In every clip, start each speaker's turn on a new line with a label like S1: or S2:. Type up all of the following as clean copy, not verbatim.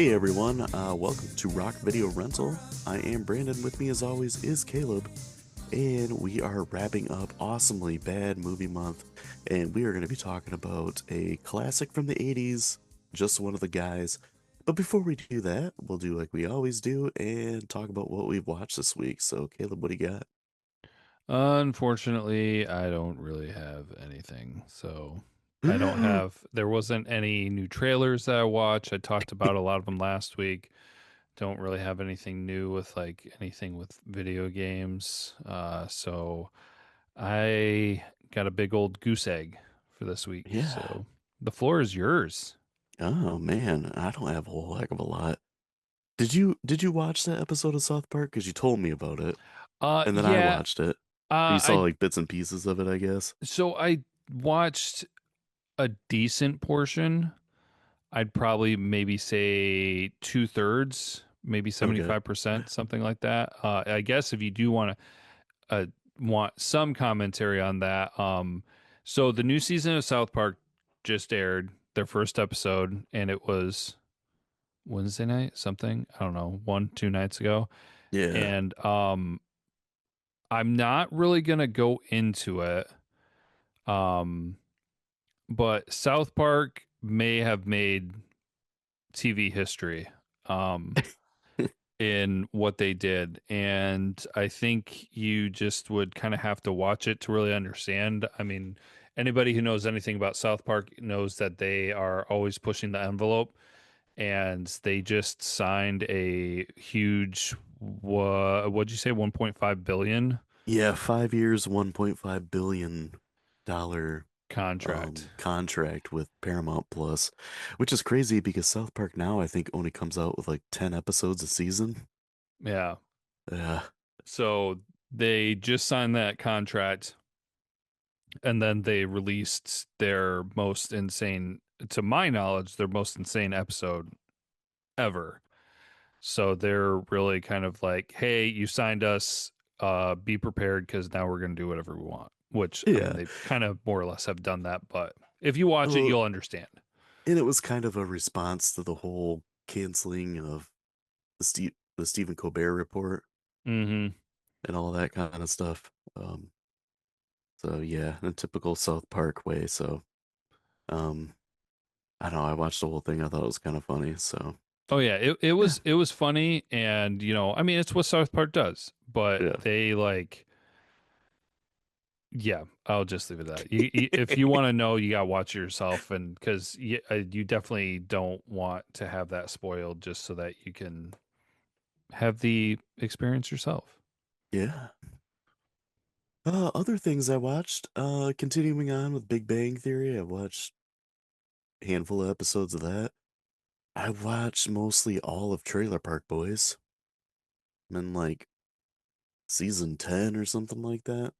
S1: Hey everyone, welcome to Rock Video Rental. I am Brandon. With me, as always, is Caleb, and we are wrapping up Awesomely Bad Movie Month, and we are going to be talking about a classic from the 80s, Just One of the Guys. But before we do that, we'll do like we always do and talk about what we've watched this week. So, Caleb, what do you got?
S2: Unfortunately, I don't really have anything. So I don't have, there wasn't any new trailers that I watched. I talked about a lot of them last week. Don't really have anything new with like anything with video games. So I got a big old goose egg for this week.
S1: Yeah.
S2: So the floor is yours.
S1: Oh man, I don't have a whole heck of a lot. Did you watch that episode of South Park? Because you told me about it, and then I
S2: Yeah,
S1: watched it. You saw
S2: I,
S1: like bits and pieces of it, I guess.
S2: so I watched a decent portion. I'd probably maybe say two-thirds, maybe
S1: Okay.
S2: 75%, something like that. I guess if you do want some commentary on that, so the new season of South Park just aired their first episode, and it was Wednesday night, something I don't know, 1, 2 nights ago,
S1: Yeah.
S2: and I'm not really gonna go into it, um, but South Park may have made TV history. Um, in what they did. And I think you just would kind of have to watch it to really understand. I mean, anybody who knows anything about South Park knows that they are always pushing the envelope, and they just signed a huge, what'd you say, 1.5 billion
S1: Yeah, 5 years, $1.5 billion
S2: contract.
S1: contract with Paramount Plus, which is crazy because South Park now I think only comes out with like 10 episodes a season.
S2: Yeah.
S1: Yeah.
S2: So they just signed that contract, and then they released their most insane, to my knowledge, their most insane episode ever. So they're really kind of like, hey, you signed us, be prepared because now we're going to do whatever we want. Which, I mean,
S1: Yeah.
S2: they kind of more or less have done that, but if you watch it,
S1: Oh,
S2: you'll understand.
S1: and it was kind of a response to the whole canceling of the Stephen Colbert report
S2: Hmm.
S1: and all that kind of stuff. Um, so yeah, in a typical South Park way. So um, I don't know. I watched the whole thing. I thought it was kind of funny. So
S2: Oh yeah, it
S1: yeah,
S2: was it was funny, and I mean, it's what South Park does, but
S1: yeah.
S2: they like, yeah, I'll just leave it at that. If you want to know, you gotta watch it yourself, and because you definitely don't want to have that spoiled, just so that you can have the experience yourself.
S1: Yeah. Other things I watched, continuing on with Big Bang Theory, I watched a handful of episodes of that. I watched mostly all of Trailer Park Boys. I'm in like season 10 or something like that.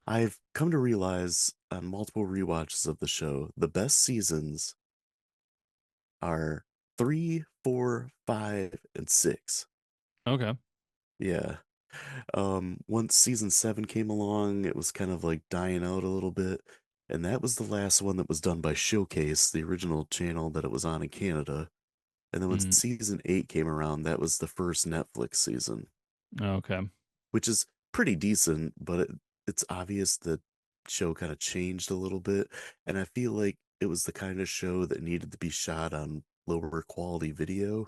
S1: I've come to realize on multiple rewatches of the show, the best seasons are three, four, five, and six.
S2: Okay.
S1: Yeah. Once season seven came along, it was kind of like dying out a little bit. And that was the last one that was done by Showcase, the original channel that it was on in Canada. And then when
S2: Mm,
S1: season eight came around, that was the first Netflix season,
S2: okay.
S1: which is pretty decent, but it's obvious that show kind of changed a little bit. And I feel like it was the kind of show that needed to be shot on lower quality video,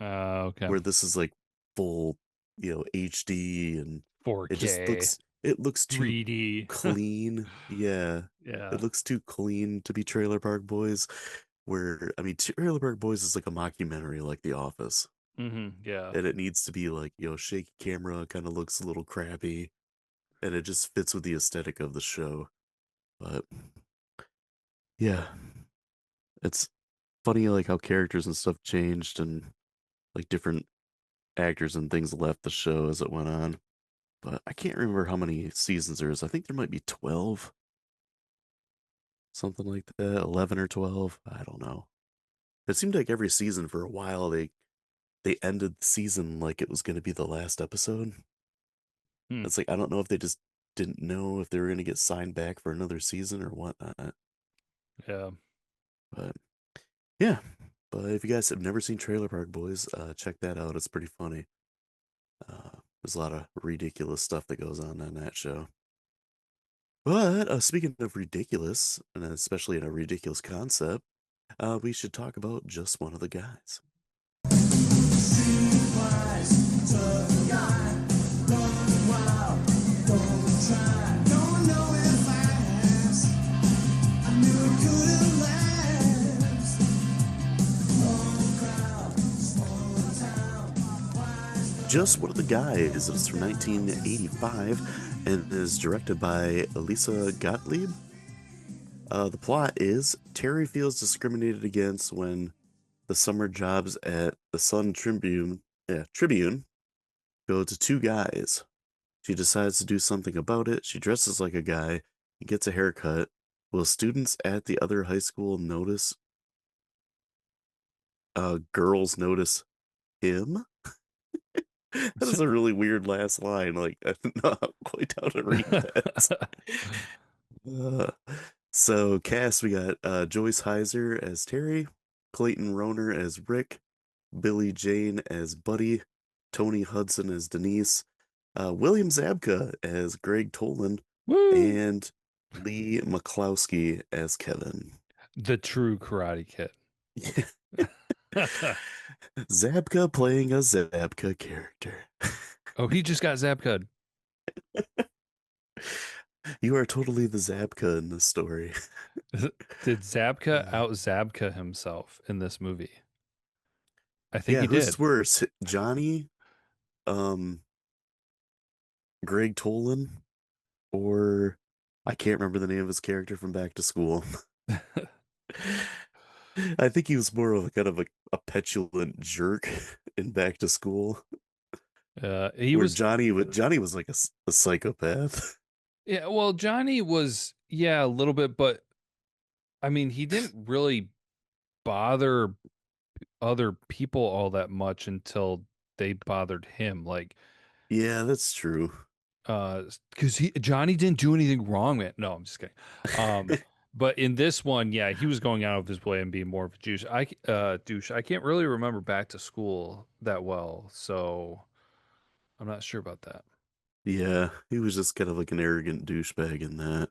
S2: Okay.
S1: where this is like full, HD, and it just
S2: 4K,
S1: it looks too
S2: 3D.
S1: clean. Yeah. It
S2: Yeah.
S1: looks too clean to be Trailer Park Boys, where I mean Trailer Park Boys is like a mockumentary like The Office.
S2: Yeah.
S1: And it needs to be like, shaky camera, kind of looks a little crappy, and it just fits with the aesthetic of the show. But yeah, it's funny like how characters and stuff changed and like different actors and things left the show as it went on. But I can't remember how many seasons there is. I think there might be 12, something like that, 11 or 12. I don't know. It seemed like every season for a while they ended the season like it was going to be the last episode.
S2: Hmm.
S1: It's like I don't know if they just didn't know if they were going to get signed back for another season or whatnot.
S2: Yeah.
S1: But yeah. But if you guys have never seen Trailer Park Boys, check that out. It's pretty funny. There's a lot of ridiculous stuff that goes on that show. But speaking of ridiculous, and especially in a ridiculous concept, we should talk about Just One of the Guys. Just One of the Guys. It's from 1985 and is directed by Elisa Gottlieb. The plot is Terry feels discriminated against when the summer jobs at the Tribune go to two guys. She decides to do something about it. She dresses like a guy and gets a haircut. Will students at the other high school notice? Girls notice him? That is a really weird last line. Like, I don't know quite how to read that. Uh, so, cast, we got Joyce Heiser as Terry, Clayton Roner as Rick, Billy Jane as Buddy, Tony Hudson as Denise, William Zabka as Greg Tolan,
S2: Woo!
S1: and Lee McCloskey as Kevin.
S2: The true Karate Kid.
S1: Zabka playing a Zabka character.
S2: Oh, he just got Zabka.
S1: You are totally the Zabka in this story.
S2: Did Zabka out Zabka himself in this movie? I think
S1: Yeah,
S2: he did.
S1: who's worse, Johnny, um, Greg Tolan, or I can't remember the name of his character from Back to School. I think he was more of a kind of a petulant jerk in Back to School,
S2: He
S1: where
S2: was.
S1: Johnny was like a psychopath.
S2: Yeah, well, Johnny was, yeah, a little bit, but I mean, he didn't really bother other people all that much until they bothered him. Like,
S1: Yeah, that's true.
S2: because Johnny didn't do anything wrong, man. No, I'm just kidding. Um, but in this one, yeah, he was going out of his way and being more of a douche. I can't really remember Back to School that well, so I'm not sure about that.
S1: Yeah, he was just kind of like an arrogant douchebag in that,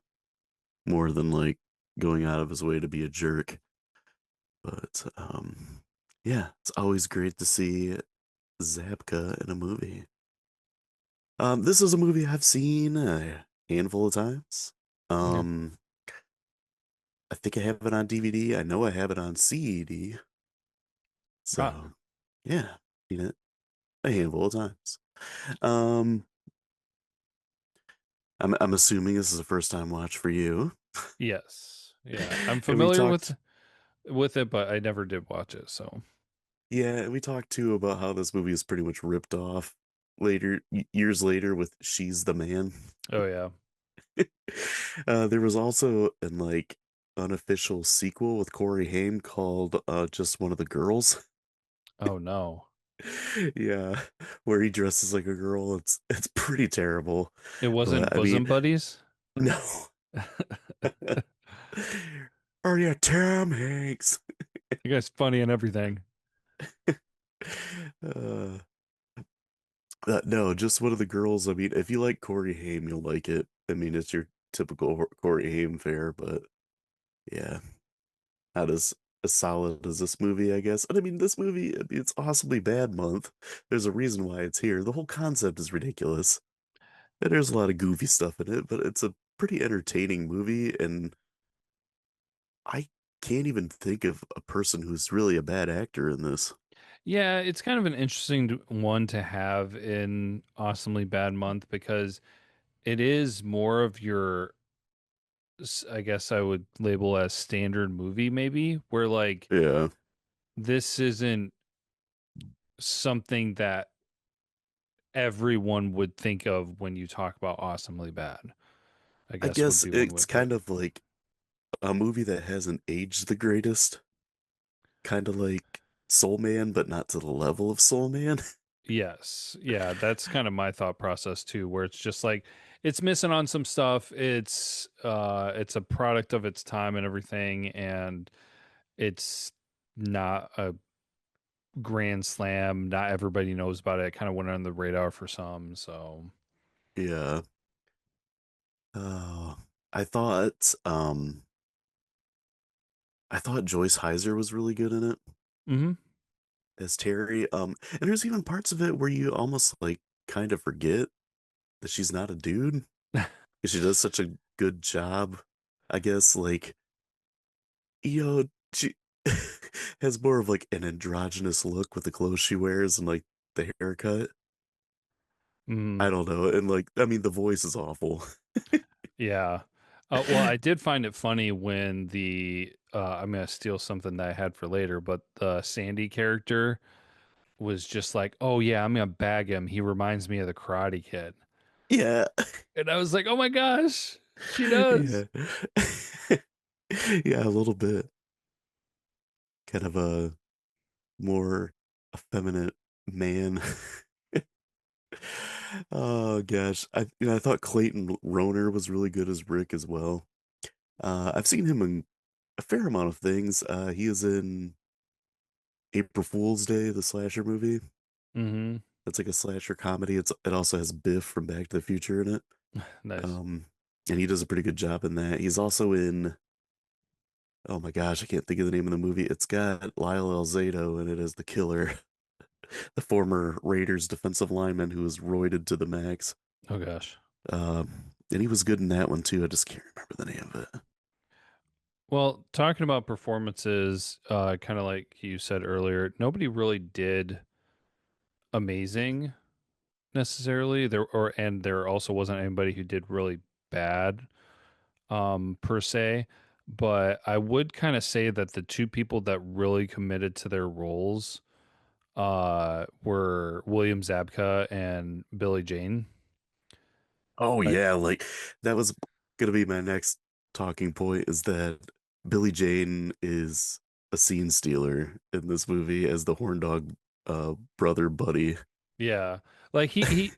S1: more than like going out of his way to be a jerk. But yeah, it's always great to see Zabka in a movie. This is a movie I've seen a handful of times.
S2: Yeah.
S1: Um, I think I have it on DVD. I know I have it on CED.
S2: Right.
S1: So, yeah, seen it a handful of times. Um, I'm assuming this is a first time watch for you.
S2: Yes. Yeah. I'm
S1: And we
S2: familiar
S1: talked,
S2: with it, but I never did watch it. So,
S1: yeah, and we talked too about how this movie is pretty much ripped off later, years later with She's the Man.
S2: oh yeah.
S1: There was also an like unofficial sequel with Corey Haim called Just One of the Girls.
S2: Oh no.
S1: Yeah, where he dresses like a girl. It's pretty terrible.
S2: It wasn't
S1: But I mean,
S2: Bosom Buddies?
S1: no. Oh yeah, Tom Hanks.
S2: You guys funny and everything.
S1: Uh, no, just one of the girls. I mean, if you like Corey Haim, you'll like it. I mean, it's your typical Corey Haim fare, but yeah, not as solid as this movie, I guess. And I mean, this movie, I mean, it's awesomely bad month. There's a reason why it's here. The whole concept is ridiculous. And there's a lot of goofy stuff in it, but it's a pretty entertaining movie, and I can't even think of a person who's really a bad actor in this.
S2: Yeah, it's kind of an interesting one to have in Awesomely Bad Month because it is more of your, I guess I would label as standard movie, maybe, where like
S1: Yeah.
S2: this isn't something that everyone would think of when you talk about Awesomely Bad, I
S1: I
S2: guess would
S1: guess
S2: be one way
S1: it's
S2: to put
S1: kind
S2: it.
S1: of like a movie that hasn't aged the greatest. Kind of like Soul Man, but not to the level of Soul Man.
S2: Yes. Yeah, that's kind of my thought process too, where it's just like it's missing on some stuff. It's a product of its time and everything, and it's not a grand slam. Not everybody knows about it. It kind of went on the radar for some. So,
S1: Yeah. Oh, I thought um I thought Joyce Heiser was really good in it
S2: hmm
S1: as Terry. And there's even parts of it where you almost like kind of forget that she's not a dude because she does such a good job. I guess like she has more of like an androgynous look with the clothes she wears and like the haircut.
S2: mm,
S1: I don't know, and like I mean the voice is awful.
S2: yeah. Well, I did find it funny when I'm gonna steal something that I had for later, but the Sandy character was just like, "Oh yeah, I'm gonna bag him. He reminds me of the Karate Kid,"
S1: Yeah.
S2: and I was like, "Oh my gosh, she does."
S1: Yeah. Yeah, a little bit. Kind of a more effeminate man. Oh gosh, I thought Clayton Roner was really good as Rick as well. I've seen him in a fair amount of things. He is in April Fool's Day, the slasher movie.
S2: Mm-hmm.
S1: It's like a slasher comedy. It also has Biff from Back to the Future in it.
S2: Nice.
S1: Um, and he does a pretty good job in that. He's also in, oh my gosh, I can't think of the name of the movie. It's got Lyle Alzado in it as the killer, the former Raiders defensive lineman who was roided to the max.
S2: Oh gosh.
S1: And he was good in that one too. I just can't remember the name of it.
S2: Well, talking about performances, kind of like you said earlier, nobody really did amazing necessarily. There also wasn't anybody who did really bad, per se. But I would kind of say that the two people that really committed to their roles, were William Zabka and Billy Jane.
S1: Oh
S2: I,
S1: yeah, like that was gonna be my next talking point is that Billy Jane is a scene stealer in this movie as the horn dog brother buddy.
S2: yeah, like he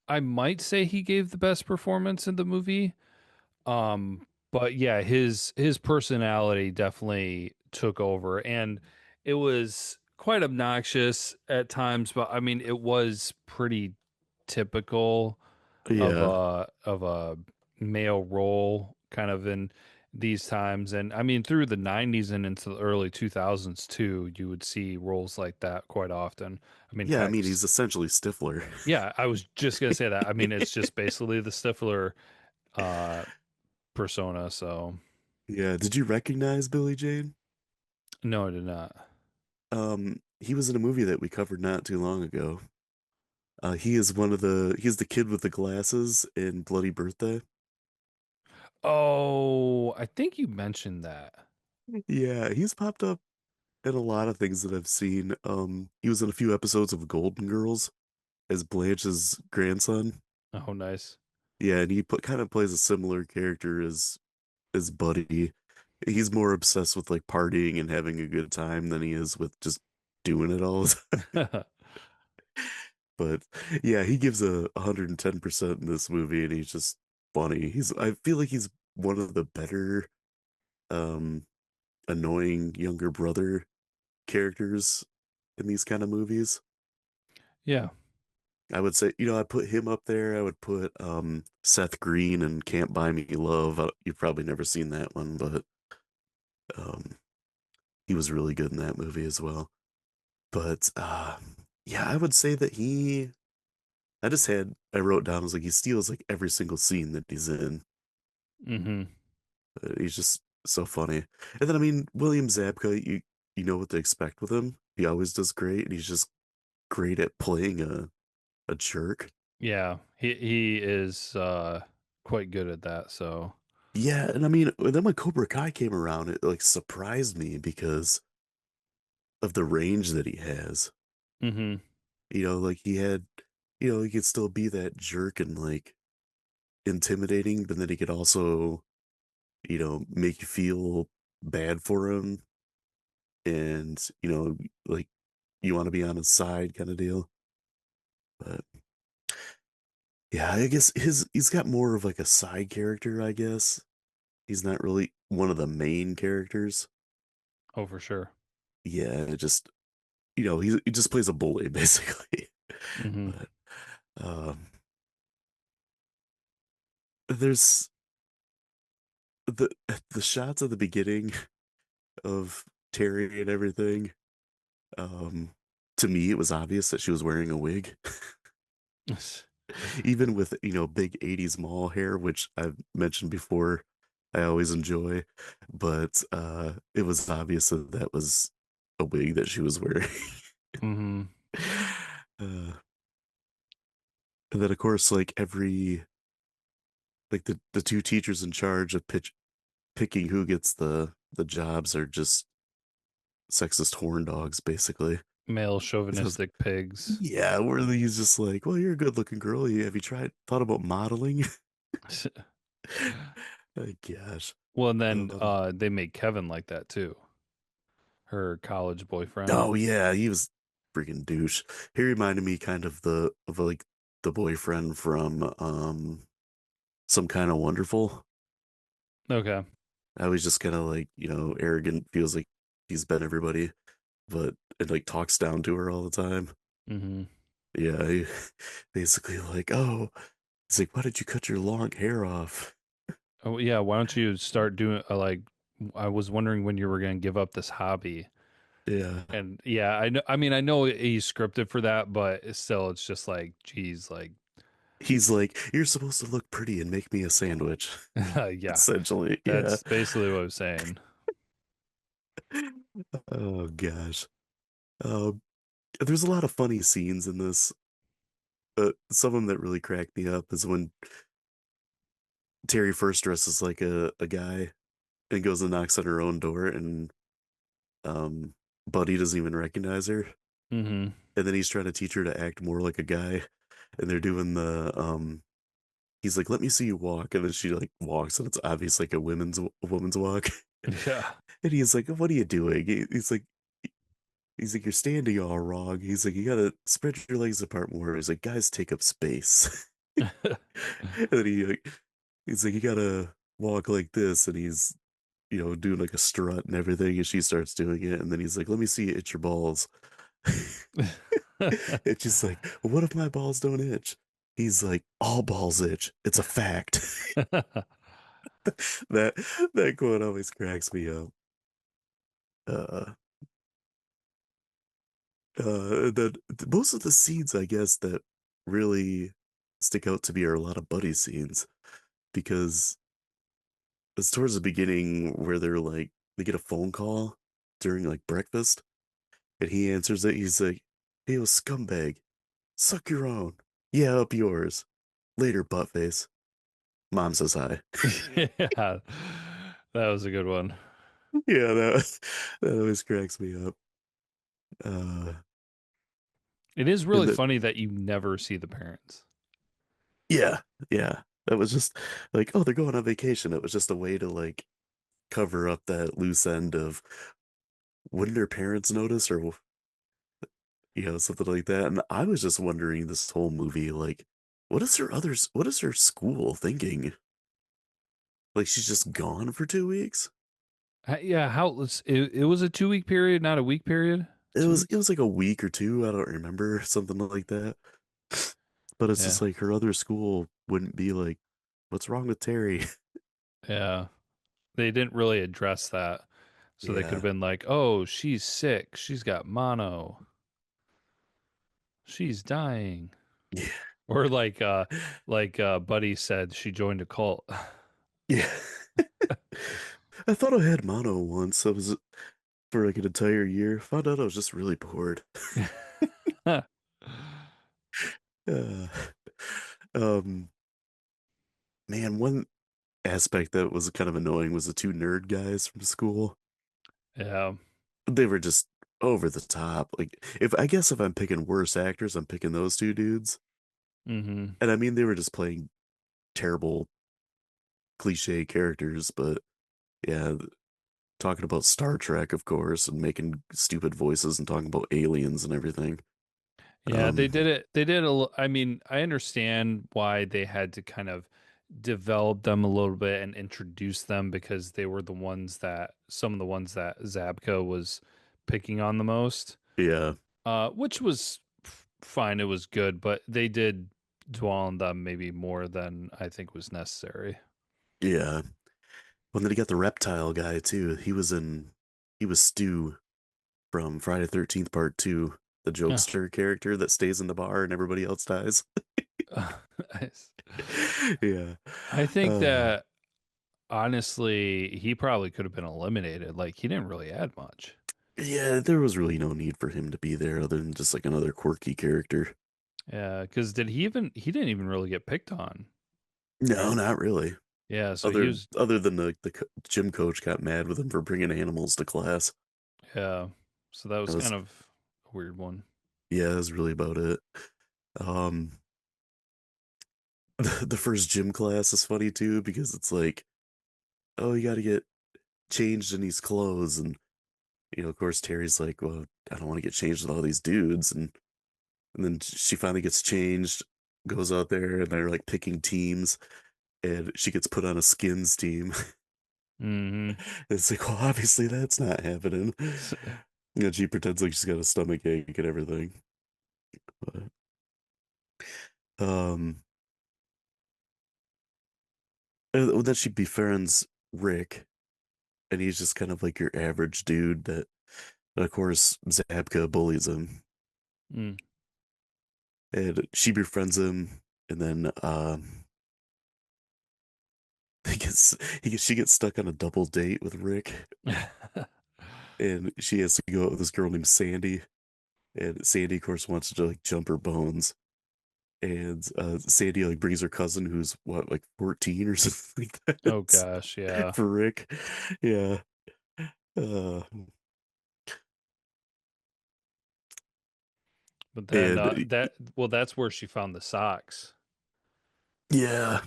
S2: I might say he gave the best performance in the movie. But yeah, his personality definitely took over, and it was quite obnoxious at times, but I mean it was pretty typical
S1: Yeah.
S2: of a male role kind of in these times. And I mean through the 90s and into the early 2000s too, you would see roles like that quite often. I mean
S1: Yeah, I
S2: kind
S1: mean
S2: of,
S1: he's essentially Stifler.
S2: yeah, I was just gonna say that. I mean it's just basically the Stifler uh persona. So
S1: Yeah, did you recognize Billy Jane?
S2: no, I did not.
S1: He was in a movie that we covered not too long ago. He's the kid with the glasses in Bloody Birthday.
S2: Oh, I think you mentioned that.
S1: Yeah, he's popped up in a lot of things that I've seen. He was in a few episodes of Golden Girls as Blanche's grandson.
S2: Oh, nice.
S1: Yeah, and he kind of plays a similar character as Buddy. He's more obsessed with like partying and having a good time than he is with just doing it all the time. But yeah, he gives a 110% in this movie, and he's just funny. I feel like he's one of the better um annoying younger brother characters in these kind of movies.
S2: Yeah.
S1: I would say, I put him up there. I would put Seth Green and Can't Buy Me Love. You've probably never seen that one, but um he was really good in that movie as well. But yeah, I would say that I wrote down, I was like, he steals like every single scene that he's in.
S2: hmm
S1: He's just so funny. And then I mean, William Zabka, you know what to expect with him. He always does great, and he's just great at playing a jerk.
S2: Yeah. He is quite good at that. So,
S1: Yeah, and I mean, then when Cobra Kai came around, it like surprised me because of the range that he has.
S2: hmm
S1: Like he could still be that jerk and like intimidating, but then he could also, make you feel bad for him and, like you want to be on his side kind of deal. But yeah, I guess he's got more of like a side character, I guess. He's not really one of the main characters.
S2: Oh, for sure.
S1: Yeah, it just he just plays a bully basically.
S2: Hmm.
S1: But um, there's the the shots at the beginning of Terry and everything. Um, to me, it was obvious that she was wearing a wig, even with big '80s mall hair, which I've mentioned before. I always enjoy, but it was obvious that that was a wig that she was wearing.
S2: Hmm.
S1: And then of course, like the two teachers in charge of picking who gets the jobs are just sexist horn dogs, basically.
S2: Male
S1: So,
S2: chauvinistic pigs.
S1: yeah, where he's just like, well, you're a good looking girl. Have you thought about modeling? Oh, gosh.
S2: Well, and then
S1: Um,
S2: they made Kevin like that too. Her college boyfriend.
S1: oh yeah, he was freaking douche. He reminded me kind of like the boyfriend from Some Kind of Wonderful.
S2: Okay.
S1: I was just kind of like, arrogant, feels like he's been everybody, but it like talks down to her all the time.
S2: Hmm.
S1: Yeah, basically like, oh, he's like, why did you cut your long hair off?
S2: Oh yeah. Why don't you start doing like? I was wondering when you were going to give up this hobby.
S1: Yeah,
S2: And yeah, I know. I mean, I know he's scripted for that, but still, it's just like, geez, like,
S1: he's like, you're supposed to look pretty and make me a sandwich.
S2: yeah,
S1: Essentially, yeah.
S2: that's basically what I'm saying.
S1: Oh gosh. Um, there's a lot of funny scenes in this. Some of them that really crack me up is when Terry first dresses like a guy and goes and knocks on her own door, and um, Buddy doesn't even recognize her.
S2: Hmm.
S1: And then he's trying to teach her to act more like a guy, and they're doing he's like, "Let me see you walk," and then she like walks, and it's obvious like a woman's walk.
S2: Yeah.
S1: And he's like, "What are you doing?" He's like, "You're standing all wrong." He's like, "You gotta spread your legs apart more." He's like, "Guys take up space." And then he's like, "You gotta walk like this," and he's doing like a strut and everything, and she starts doing it, and then he's like, "Let me see you itch your balls." It's just like, what if my balls don't itch? He's like, all balls itch. It's a fact. that that quote always cracks me up. Uh, most of the scenes, I guess, that really stick out to me are a lot of buddy scenes because it's towards the beginning where they get a phone call during like breakfast, and he answers it. He's like, "Hey, yo, scumbag, suck your own. Yeah, up yours. Later, buttface." Mom says hi.
S2: Yeah, that was a good one.
S1: Yeah, that always cracks me up. Uh,
S2: It is
S1: and
S2: really
S1: that,
S2: funny that you never see the parents.
S1: yeah, yeah, that was just like, oh, they're going on vacation. It was just a way to like cover up that loose end of wouldn't their parents notice or something like that. And I was just wondering this whole movie, like, what is her school thinking? Like, she's just gone for 2 weeks.
S2: Yeah, it was a 2 week period, not a week period.
S1: It
S2: 2
S1: was it
S2: weeks.
S1: was like a week or two. I don't remember something like that. But it's
S2: Yeah,
S1: just like her other school wouldn't be like, what's wrong with Terry?
S2: yeah. They didn't really address that, so they could have
S1: Yeah.
S2: been like, "Oh, she's sick. She's got mono. She's dying."
S1: Yeah.
S2: Or like Buddy said, she joined a cult.
S1: Yeah. I thought I had mono once. I was for like an entire year. Found out I was just really bored. Uh, um, man, one aspect that was kind of annoying was the two nerd guys from school.
S2: Yeah.
S1: They were just over the top. Like, if I'm picking worse actors, I'm picking those two dudes.
S2: Hmm.
S1: And I mean, they were just playing terrible cliche characters, but yeah, talking about Star Trek, of course, and making stupid voices and talking about aliens and everything.
S2: Yeah, they
S1: Um,
S2: did it. They did I mean, I understand why they had to kind of developed them a little bit and introduced them because they were the ones that some of the ones that Zabka was picking on the most.
S1: Yeah,
S2: Which was fine. It was good, but they did dwell on them maybe more than I think was necessary.
S1: yeah. Well, then he got the reptile guy too. He was Stu from Friday 13th Part 2, the
S2: Yeah.
S1: jokester character that stays in the bar and everybody else dies. Yeah.
S2: I think
S1: Uh,
S2: that honestly, he probably could have been eliminated. Like he didn't really add much.
S1: yeah, there was really no need for him to be there other than just like another quirky character.
S2: Yeah, because he didn't even really get picked on,
S1: No,
S2: right?
S1: not really.
S2: Yeah, so he
S1: Other
S2: was
S1: other than the gym coach got mad with him for bringing animals to class.
S2: yeah. So that
S1: That
S2: was
S1: was
S2: kind of a weird one.
S1: yeah, that's really about it. Um, the first gym class is funny too because it's like, oh, you got to get changed in these clothes, and of course, Terry's like, well, I don't want to get changed with all these dudes, and then she finally gets changed, goes out there, and they're like picking teams, and she gets put on a skins team.
S2: Hmm.
S1: It's like, well, obviously that's not happening. And she pretends like she's got a stomach ache and everything. But, um, and then she befriends Rick, and he's just kind of like your average dude that, of course, Zabka bullies him,
S2: Mm.
S1: and she befriends him, and then she gets stuck on a double date with Rick, and she has to go out with this girl named Sandy, and Sandy, of course, wants to like jump her bones, and Sandy like brings her cousin who's what like 14 or something like
S2: Oh
S1: that
S2: gosh, yeah.
S1: for Rick. Yeah. Uh,
S2: But then
S1: and
S2: that's where she found the socks.
S1: yeah,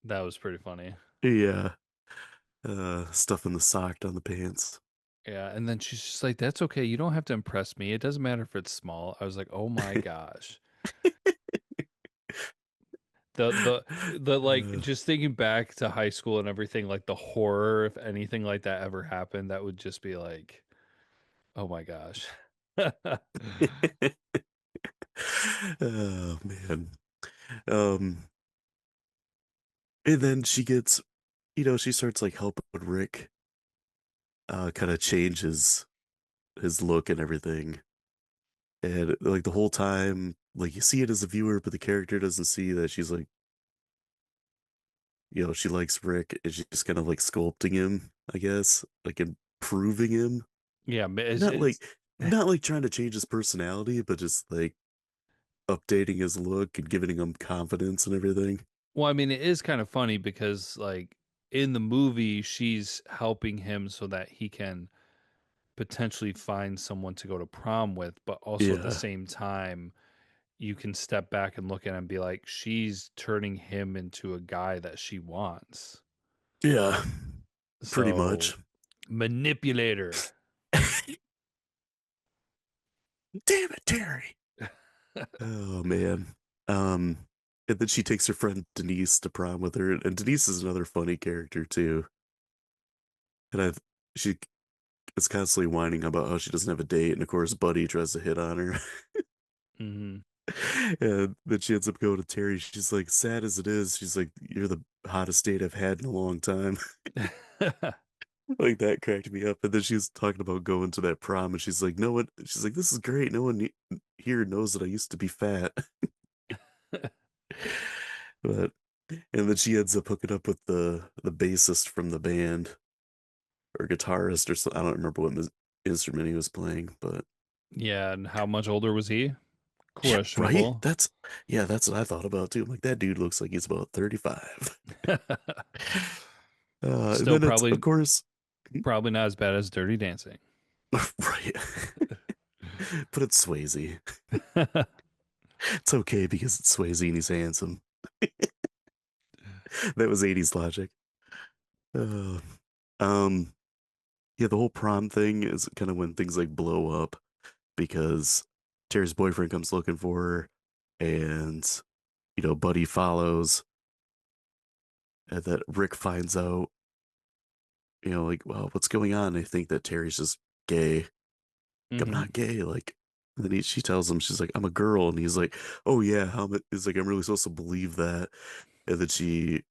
S2: That was pretty funny.
S1: yeah, stuff in the sock down the pants.
S2: Yeah, and then she's just like, "That's okay. You don't have to impress me. It doesn't matter if it's small." I was like, "Oh my gosh." The like
S1: Uh,
S2: just thinking back to high school and everything, like the horror if anything like that ever happened, that would just be like, "Oh my gosh."
S1: oh man. Um, and then she gets, she starts like helping Rick, kind of change his look and everything. And like the whole time, like you see it as a viewer, but the character doesn't see that she's like, she likes Rick and she's just kind of like sculpting him, I guess, like improving him.
S2: Yeah,
S1: Not like not like trying to change his personality, but just like updating his look and giving him confidence and everything.
S2: well, I mean, it is kind of funny because like in the movie, she's helping him so that he can potentially find someone to go to prom with, but also at the
S1: Yeah.
S2: same time, you can step back and look at him and be like, she's turning him into a guy that she wants.
S1: Yeah. Pretty
S2: So,
S1: much.
S2: manipulator.
S1: Damn it, Terry. Oh man. And then she takes her friend Denise to prom with her, and Denise is another funny character too. And she is constantly whining about how she doesn't have a date, and of course Buddy tries to hit on her.
S2: Hmm.
S1: And then she ends up going to Terry. She's like, sad as it is, she's like, you're the hottest date I've had in a long time. Like that cracked me up. And then she was talking about going to that prom, and she's like, no one. She's like, this is great. No one here knows that I used to be fat. But and then she ends up hooking up with the bassist from the band or guitarist or something. I don't remember what instrument he was playing, but
S2: Yeah, and how much older was he?
S1: yeah, right.
S2: Questionable.
S1: That's what I thought about too. I'm like, that dude looks like he's about 35. And
S2: Still
S1: then it's of
S2: probably
S1: course
S2: probably not as bad as Dirty Dancing.
S1: right, but it's Swayze. It's okay because it's Swayze and he's handsome. That was 80s logic. Uh, um, yeah, the whole prom thing is kind of when things like blow up because Terry's boyfriend comes looking for her, and Buddy follows, and that Rick finds out, like, well, what's going on? They think that Terry's just gay. Like, I'm
S2: Mm-hmm.
S1: not gay. Like, and then she tells him, she's like, I'm a girl. And he's like, oh, yeah. He's like, I'm really supposed to believe that. And then she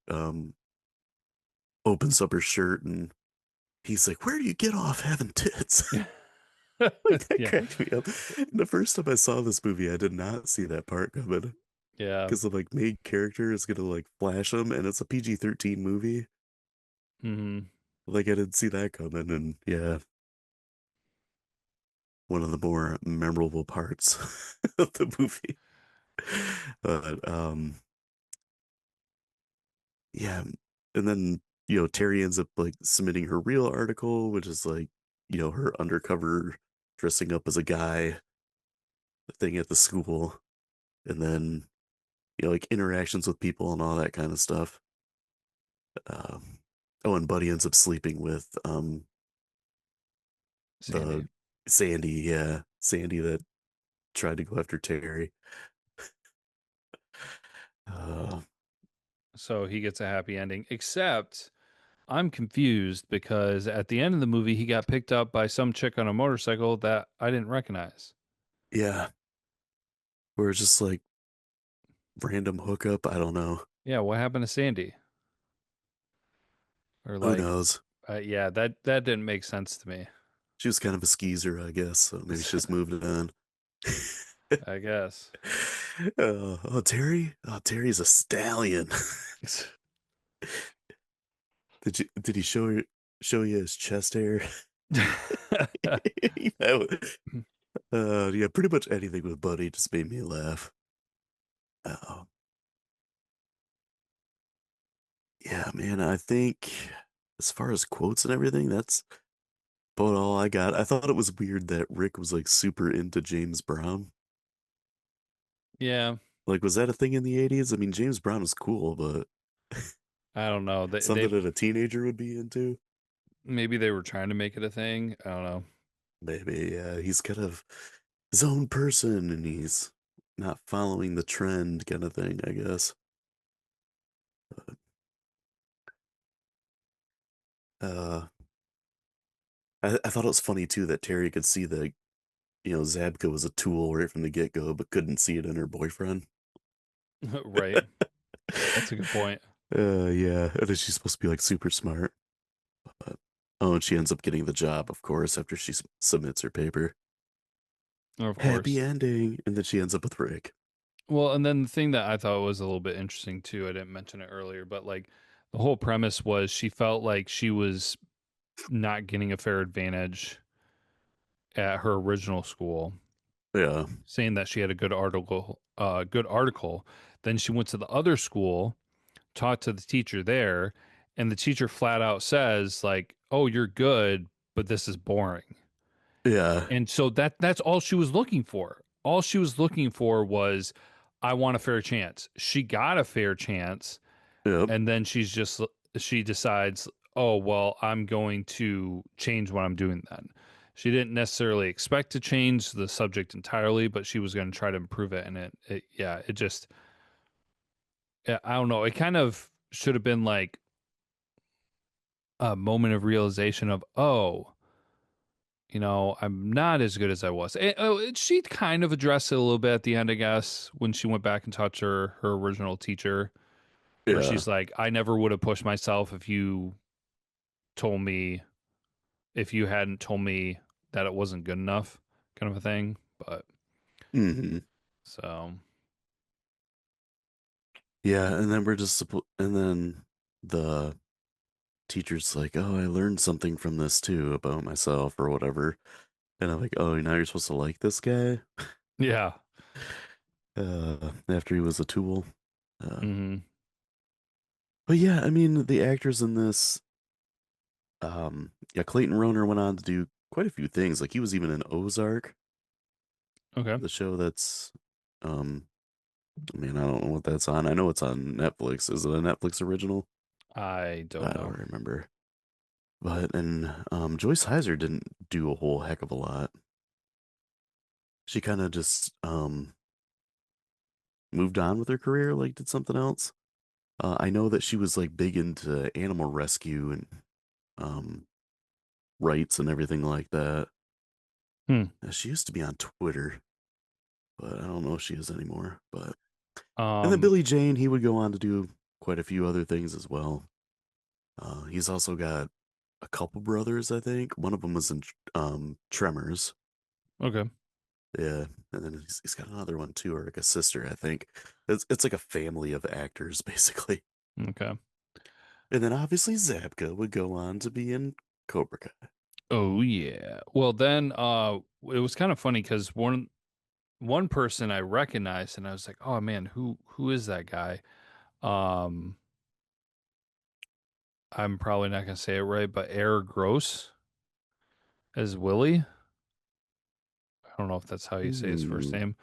S1: opens up her shirt and he's like, where do you get off having tits? Like, that
S2: Yeah.
S1: cracked me up. And the first time I saw this movie, I did not see that part coming
S2: Yeah.
S1: because the like main character is gonna like flash him, and it's a PG-13 movie.
S2: Mm-hmm.
S1: Like, I didn't see that coming, and yeah, one of the more memorable parts of the movie. But yeah, and then Terry ends up like submitting her real article, which is like her undercover dressing up as a guy thing at the school, and then like interactions with people and all that kind of stuff. Um, oh, and Buddy ends up sleeping with
S2: Sandy.
S1: the Sandy, yeah, Sandy that tried to go after Terry. Uh,
S2: So he gets a happy ending, except I'm confused because at the end of the movie, he got picked up by some chick on a motorcycle that I didn't recognize.
S1: yeah, where it's just like random hookup. I don't know.
S2: Yeah, what happened to Sandy? Or
S1: Who
S2: like,
S1: knows?
S2: yeah, that didn't make sense to me.
S1: She was kind of a skeezer, I guess. So maybe she just moved on.
S2: I guess.
S1: Oh, Terry! Oh, Terry's a stallion. Did he show you his chest hair? Yeah, pretty much anything with Buddy just made me laugh. Oh, yeah, man. I think as far as quotes and everything, that's about all I got. I thought it was weird that Rick was like super into James Brown.
S2: Yeah,
S1: Like, was that a thing in the 80s? I mean, James Brown was cool, but
S2: I don't know.
S1: something that a teenager would be into?
S2: Maybe they were trying to make it a thing. I don't know.
S1: Maybe, yeah. He's kind of his own person and he's not following the trend kind of thing, I guess. Uh, I thought it was funny too that Terry could see that, Zabka was a tool right from the get-go, but couldn't see it in her boyfriend.
S2: Right. That's a good point.
S1: Yeah. And is she supposed to be like super smart? But, oh, and she ends up getting the job, of course, after she submits her paper.
S2: Of
S1: Happy
S2: course.
S1: ending. And then she ends up with Rick.
S2: Well, and then the thing that I thought was a little bit interesting too, I didn't mention it earlier, but like the whole premise was she felt like she was not getting a fair advantage at her original school,
S1: Yeah.
S2: saying that she had a good article. Then she went to the other school, talked to the teacher there, and the teacher flat out says like, "Oh, you're good, but this is boring."
S1: Yeah.
S2: And so that's all she was looking for. All she was looking for was, I want a fair chance. She got a fair chance,
S1: Yep.
S2: and then she decides, oh well, I'm going to change what I'm doing then. She didn't necessarily expect to change the subject entirely, but she was going to try to improve it. And it just, I don't know. It kind of should have been like a moment of realization of, oh, I'm not as good as I was. She kind of addressed it a little bit at the end, I guess, when she went back and talked to her original teacher, where
S1: Yeah.
S2: she's like, I never would have pushed myself told me, if you hadn't told me that it wasn't good enough, kind of a thing. But
S1: Hmm.
S2: so,
S1: Yeah. And then and then the teacher's like, oh, I learned something from this too about myself or whatever. And I'm like, oh, now you're supposed to like this guy?
S2: yeah.
S1: After he was a tool. Uh,
S2: Hmm.
S1: but yeah, I mean, the actors in this, yeah, Clayton Roner went on to do quite a few things. Like, he was even in Ozark,
S2: Okay.
S1: the show that's, um, I mean, I don't know what that's on. I know it's on Netflix. Is it a Netflix original?
S2: I
S1: I
S2: don't know.
S1: don't remember. But and Joyce Heiser didn't do a whole heck of a lot. She kind of just moved on with her career, like did something else. I know that she was like big into animal rescue and um, rights and everything like that.
S2: Hmm.
S1: She used to be on Twitter, but I don't know if she is anymore. But and then
S2: Um,
S1: Billy Jane, he would go on to do quite a few other things as well. He's also got a couple brothers, I think. One of them was in Tremors.
S2: okay.
S1: Yeah, and then he's got another one too, or like a sister, I think. It's like a family of actors, basically.
S2: Okay.
S1: And then obviously Zabka would go on to be in Cobra Kai.
S2: Oh yeah. Well then it was kind of funny because one person I recognized and I was like, oh man, who is that guy? Um I'm probably not gonna say it right, but Air Gross as Willie. I don't know if that's how you say his first
S1: Hmm.
S2: name.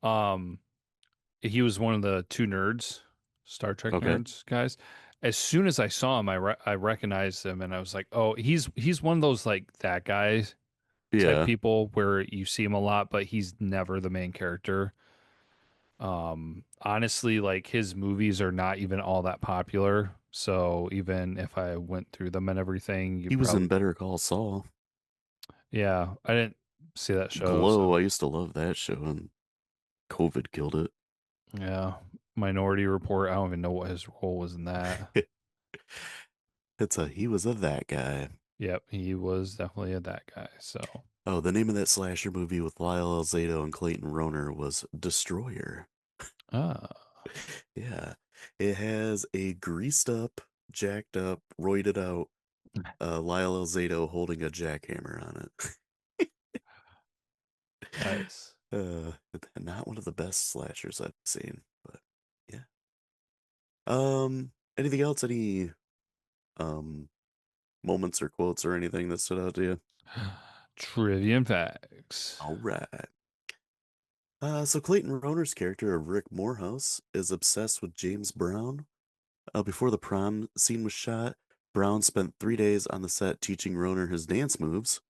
S2: Um he was one of the two nerds, Star Trek
S1: Okay.
S2: nerds guys. As soon as I saw him, I recognized him, and I was like, "Oh, he's one of those like that guy type
S1: Yeah.
S2: people where you see him a lot, but he's never the main character." Honestly, like his movies are not even all that popular. So even if I went through them and everything,
S1: He
S2: you'd
S1: was in
S2: probably,
S1: Better Call Saul.
S2: yeah, I didn't see that show.
S1: Glow,
S2: So
S1: I used to love that show, and COVID killed
S2: yeah, Minority Report. I don't even know what his role was in that.
S1: it. He was a that guy.
S2: Yep, he was definitely a that guy. So,
S1: Oh, the name of that slasher movie with Lyle Alzado and Clayton Rohner was Destroyer.
S2: ah,
S1: Yeah. It has a greased up, jacked up, roided out Lyle Alzado holding a jackhammer on it.
S2: nice.
S1: Not one of the best slashers I've seen, but yeah. Anything else? Any um moments or quotes or anything that stood out to you?
S2: Trivia and facts.
S1: All right. So Clayton Rohner's character of Rick Morehouse is obsessed with James Brown. Before the prom scene was shot, Brown spent 3 days on the set teaching Rohner his dance moves.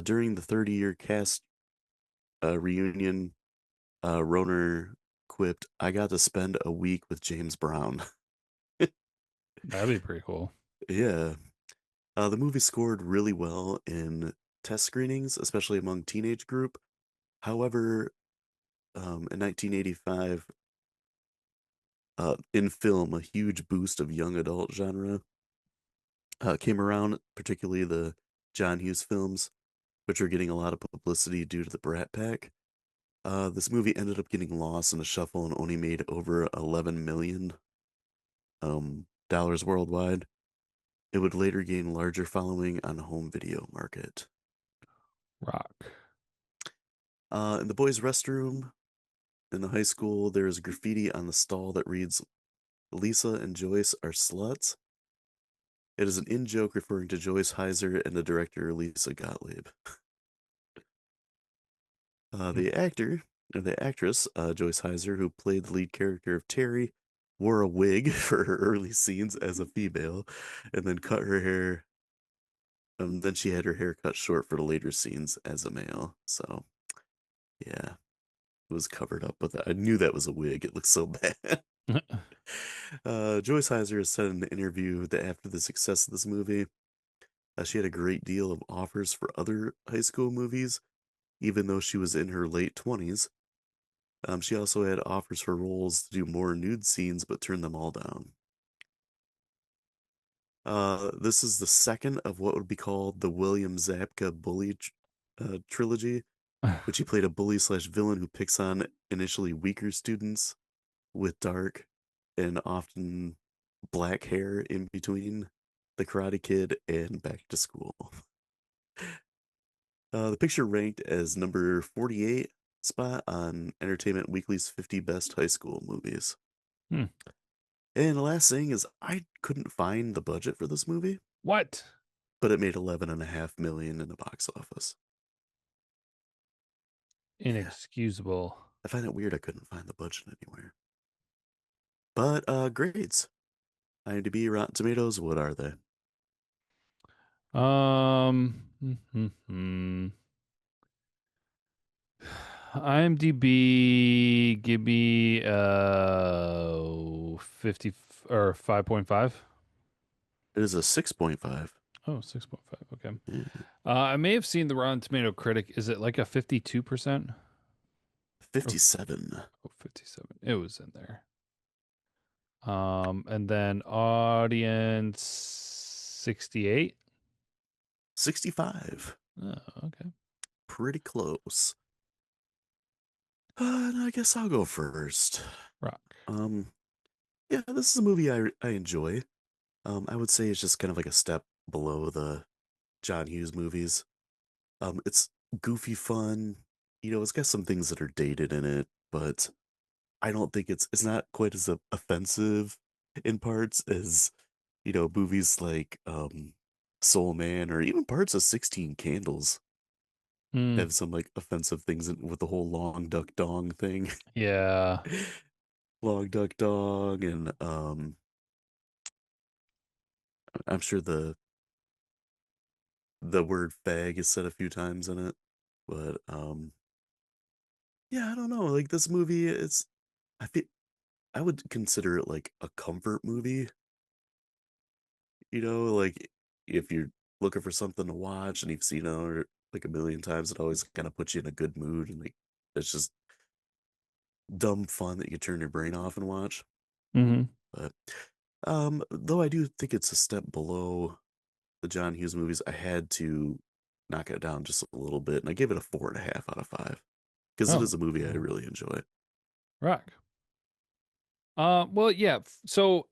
S1: During the 30-year cast reunion, Rohner quipped, "I got to spend a week with James Brown."
S2: That'd be pretty cool.
S1: Yeah. The movie scored really well in test screenings, especially among teenage group. However, in 1985, in film, a huge boost of young adult genre came around, particularly the John Hughes films, which are getting a lot of publicity due to the Brat Pack. This movie ended up getting lost in the shuffle and only made over 11 million dollars worldwide. It would later gain larger following on the home video market.
S2: Rock.
S1: In the boys' restroom in the high school, there is graffiti on the stall that reads, "Lisa and Joyce are sluts." It is an in joke referring to Joyce Heiser and the director Lisa Gottlieb.
S2: Hmm.
S1: The actor, or the actress, Joyce Heiser, who played the lead character of Terry, wore a wig for her early scenes as a female, and then cut her hair. Then she had her hair cut short for the later scenes as a male. So yeah, it was covered up with that. I knew that was a wig. It looked so bad. Joyce Heiser has said in an interview that after the success of this movie, she had a great deal of offers for other high school movies, even though she was in her late 20s. She also had offers for roles to do more nude scenes, but turned them all down. This is the second of what would be called the William Zabka bully trilogy, which he played a bully slash villain who picks on initially weaker students with dark and often black hair in between the Karate Kid and Back to School. The picture ranked as number 48 spot on Entertainment Weekly's 50 Best High School Movies.
S2: Hmm.
S1: And the last thing is, I couldn't find the budget for this movie,
S2: What?
S1: but it made 11.5 million in the box office. Yeah,
S2: Inexcusable.
S1: I find it weird I couldn't find the budget anywhere. But grades. IMDb, Rotten Tomatoes, what are they?
S2: Hmm. IMDb, give me 50 or 5.5.
S1: It is a 6.5.
S2: Oh, 6.5. Okay.
S1: Yeah.
S2: I may have seen the Rotten Tomato critic. Is it like a 52%? Or
S1: 57.
S2: 57? It was in there. And then audience 68.
S1: 65.
S2: Oh, okay.
S1: Pretty close. And I guess I'll go first.
S2: Rock.
S1: Um, yeah, this is a movie I enjoy. I would say it's just kind of like a step below the John Hughes movies. It's goofy fun. It's got some things that are dated in it, but I don't think it's not quite as offensive in parts as movies like Soul Man or even parts of 16 Candles
S2: Mm,
S1: have some like offensive things with the whole long duck dong thing.
S2: yeah.
S1: Long duck dong and I'm sure the word fag is said a few times in it. But yeah, I don't know. Like this movie, I feel I would consider it like a comfort movie. Like if you're looking for something to watch and you've seen it like a million times, it always kind of puts you in a good mood and like it's just dumb fun that you can turn your brain off and watch.
S2: Hmm.
S1: But though I do think it's a step below the John Hughes movies, I had to knock it down just a little bit, and I gave it a 4.5 out of 5 because it
S2: Oh,
S1: is a movie I
S2: well,
S1: really enjoy.
S2: rock. Well, yeah. So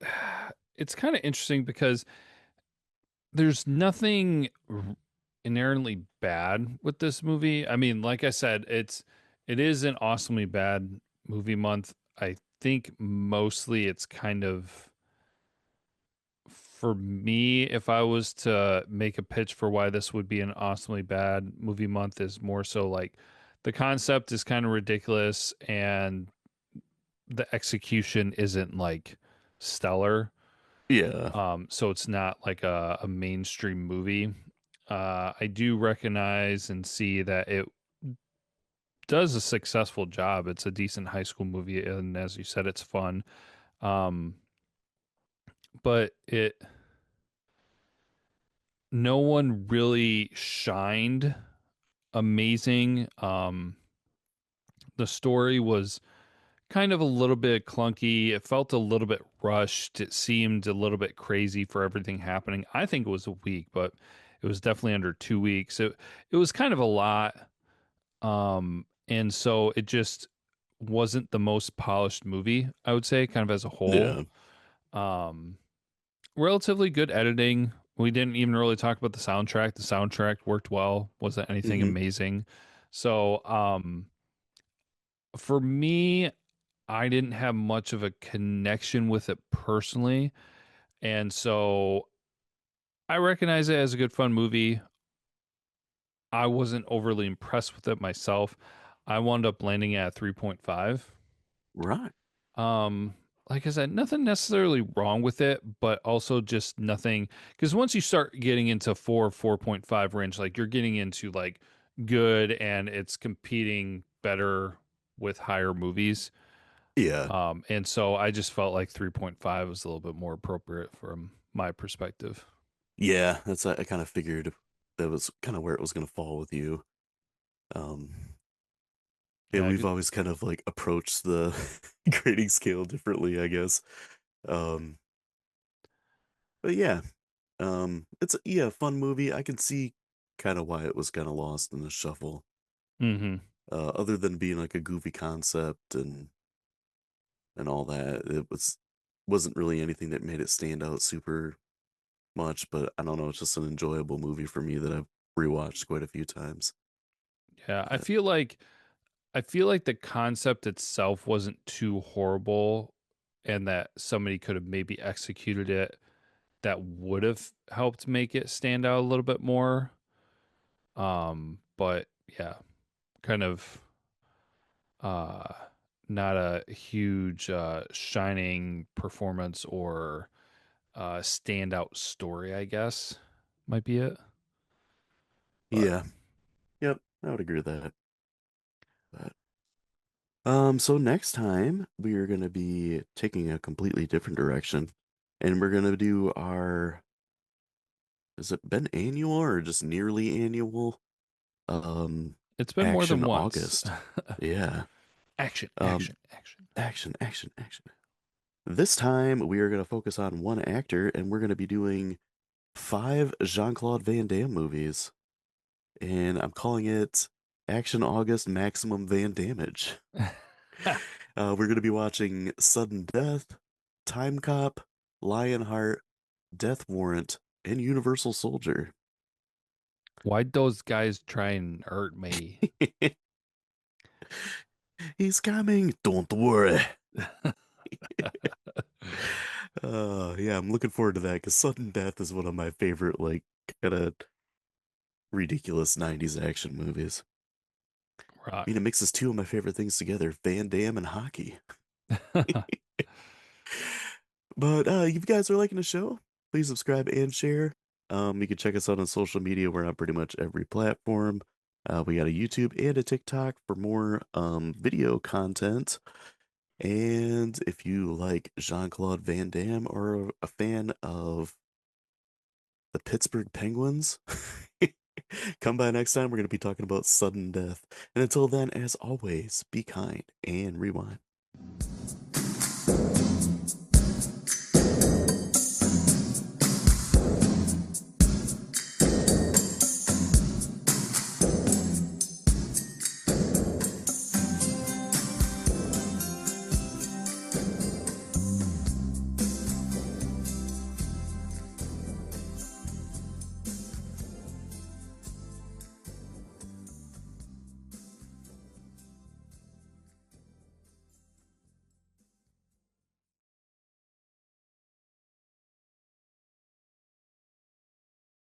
S2: it's kind of interesting because there's nothing inherently bad with this movie. I mean, like I said, it is an awesomely bad movie month. I think mostly it's kind of for me, if I was to make a pitch for why this would be an awesomely bad movie month, is more so like the concept is kind of ridiculous and the execution isn't like stellar.
S1: Yeah,
S2: So it's not like a mainstream movie. I do recognize and see that it does a successful job. It's a decent high school movie, and as you said, it's fun. Um, but it no one really shined amazing. The story was kind of a little bit clunky. It felt a little bit rushed. It seemed a little bit crazy for everything happening. I think it was a week, but it was definitely under 2 weeks. It was kind of a lot. And so it just wasn't the most polished movie, I would say, kind of as a whole.
S1: yeah,
S2: Um, Relatively good editing. We didn't even really talk about the soundtrack. The soundtrack worked well, wasn't anything
S1: hmm
S2: amazing. So, for me, I didn't have much of a connection with it personally. And so I recognize it as a good fun movie. I wasn't overly impressed with it myself. I wound up landing at 3.5.
S1: right,
S2: Um, like I said, nothing necessarily wrong with it, but also just nothing because once you start getting into 4.5 range, like you're getting into like good and it's competing better with higher movies.
S1: yeah,
S2: And so I just felt like 3.5 was a little bit more appropriate from my perspective.
S1: yeah. I kind of figured that was kind of where it was going to fall with you. Um, yeah,
S2: Yeah,
S1: we've always kind of like approached the grading scale differently, I guess. Um, but yeah, it's a fun movie. I can see kind of why it was kind of lost in the shuffle.
S2: mm-hmm.
S1: Other than being like a goofy concept and all that, wasn't really anything that made it stand out super much. But I don't know, it's just an enjoyable movie for me that I've rewatched quite a few times.
S2: Yeah,
S1: But
S2: I feel like the concept itself wasn't too horrible and that somebody could have maybe executed it that would have helped make it stand out a little bit more. But yeah, kind of uh not a huge shining performance or standout story, I guess might be it. But
S1: yeah, yep, I would agree with that. But So next time we are gonna be taking a completely different direction, and we're gonna do our, has it been annual or just nearly annual? Um,
S2: It's been more
S1: Action
S2: than once.
S1: August. Yeah.
S2: Action,
S1: Um,
S2: action, action.
S1: action, action, action. This time we are gonna focus on one actor, and we're gonna be doing 5 Jean-Claude Van Damme movies, and I'm calling it Action August Maximum Van Damage. We're going to be watching Sudden Death, Time Cop, Lionheart, Death Warrant, and Universal Soldier.
S2: Why'd those guys try and hurt me?
S1: He's coming. Don't worry. Yeah, I'm looking forward to that because Sudden Death is one of my favorite, like, kind of ridiculous 90s action movies. I mean,
S2: Rock.
S1: it mixes two of my favorite things together, Van Damme and hockey. But if you guys are liking the show, please subscribe and share. You can check us out on social media. We're on pretty much every platform. We got a YouTube and a TikTok for more video content. And if you like Jean-Claude Van Damme or a fan of the Pittsburgh Penguins, come by next time. We're going to be talking about sudden death. And until then, as always, be kind and rewind.